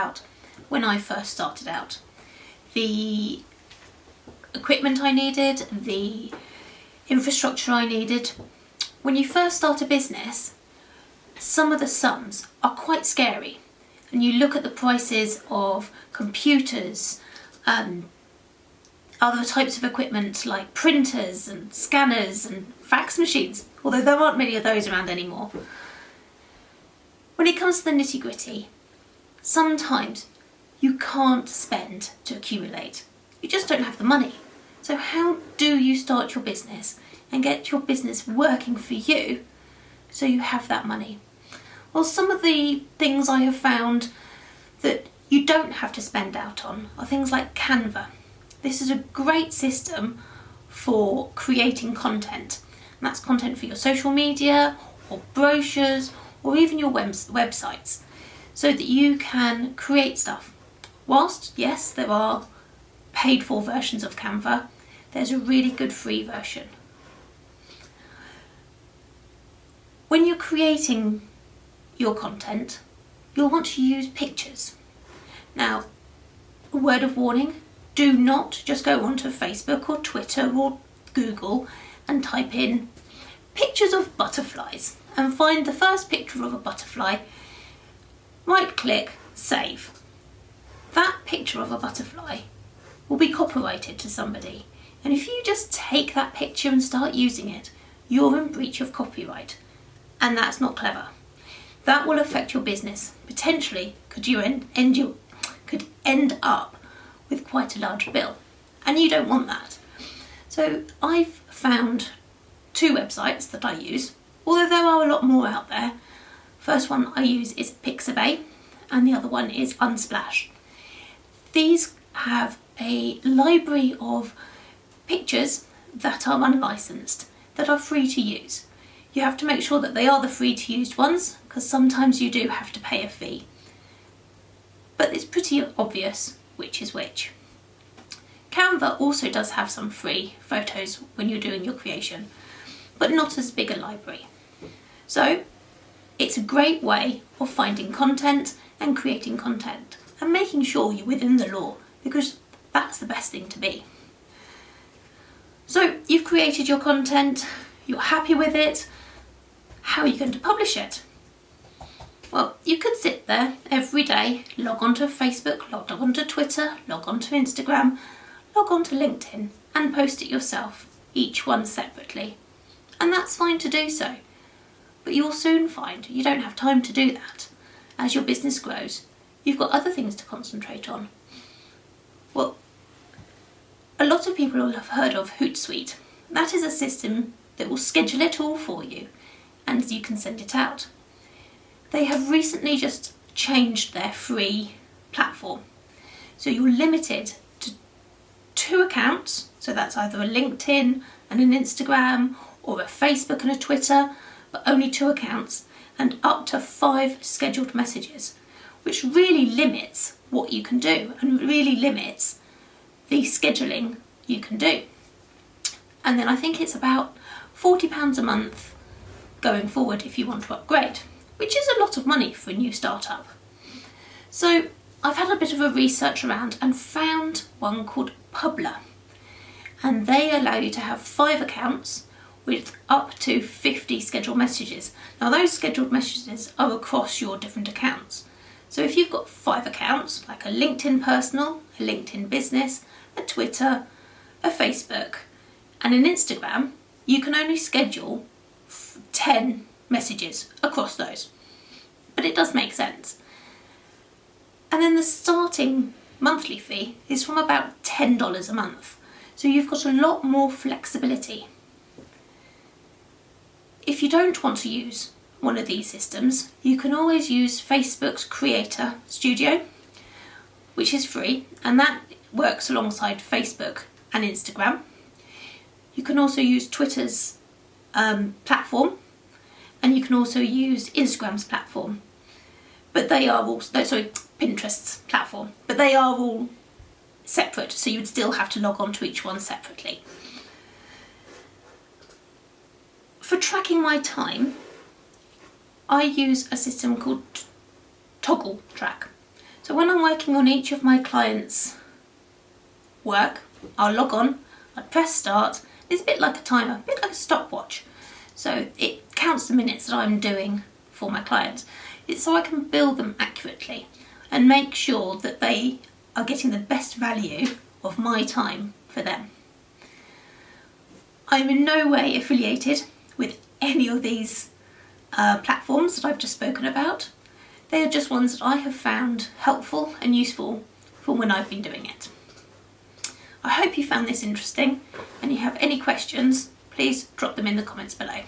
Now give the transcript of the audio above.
about when I first started out. The equipment I needed, the infrastructure I needed. When you first start a business, some of the sums are quite scary. And you look at the prices of computers, other types of equipment like printers and scanners and fax machines, although there aren't many of those around anymore. When it comes to the nitty-gritty, sometimes you can't spend to accumulate. You just don't have the money. So how do you start your business and get your business working for you so you have that money? Well, some of the things I have found that you don't have to spend out on are things like Canva. This is a great system for creating content. And that's content for your social media or brochures or even your websites, so that you can create stuff. Whilst, yes, there are paid for versions of Canva, there's a really good free version. When you're creating your content, you'll want to use pictures. Now, a word of warning, do not just go onto Facebook or Twitter or Google and type in pictures of butterflies and find the first picture of a butterfly, right click, save. That picture of a butterfly will be copyrighted to somebody, and if you just take that picture and start using it, you're in breach of copyright, and that's not clever. That will affect your business. Potentially could end up with quite a large bill, and you don't want that. So I've found 2 websites that I use, although there are a lot more out there. First one I use is Pixabay, and the other one is Unsplash. These have a library of pictures that are unlicensed, that are free to use. You have to make sure that they are the free to use ones, because sometimes you do have to pay a fee. But it's pretty obvious which is which. Canva also does have some free photos when you're doing your creation, but not as big a library. So it's a great way of finding content and creating content and making sure you're within the law, because that's the best thing to be. So you've created your content, you're happy with it. How are you going to publish it? Well, you could sit there every day, log onto Facebook, log onto Twitter, log onto Instagram, log onto LinkedIn and post it yourself, each one separately. And that's fine to do so. But you'll soon find you don't have time to do that. As your business grows, you've got other things to concentrate on. Well, a lot of people will have heard of Hootsuite. That is a system that will schedule it all for you, and you can send it out. They have recently just changed their free platform. So you're limited to 2 accounts, so that's either a LinkedIn and an Instagram or a Facebook and a Twitter, but only 2 accounts and up to 5 scheduled messages, which really limits what you can do and really limits the scheduling you can do. And then I think it's about £40 a month going forward if you want to upgrade, which is a lot of money for a new startup. So I've had a bit of a research around and found one called Publer, and they allow you to have 5 accounts with up to 50 scheduled messages. Now those scheduled messages are across your different accounts. So if you've got 5 accounts, like a LinkedIn personal, a LinkedIn business, a Twitter, a Facebook and an Instagram, you can only schedule 10 messages across those. But it does make sense. And then the starting monthly fee is from about $10 a month. So you've got a lot more flexibility. If you don't want to use one of these systems, you can always use Facebook's Creator Studio, which is free, and that works alongside Facebook and Instagram. You can also use Twitter's platform, and you can also use Instagram's platform. But they are all, Pinterest's platform, but they are all separate, so you'd still have to log on to each one separately. For tracking my time, I use a system called Toggle Track. So when I'm working on each of my clients' work, I'll log on, I'll press start. It's a bit like a timer, a bit like a stopwatch. So it counts the minutes that I'm doing for my clients. It's so I can bill them accurately and make sure that they are getting the best value of my time for them. I'm in no way affiliated with any of these platforms that I've just spoken about. They are just ones that I have found helpful and useful for when I've been doing it. I hope you found this interesting, and if you have any questions, please drop them in the comments below.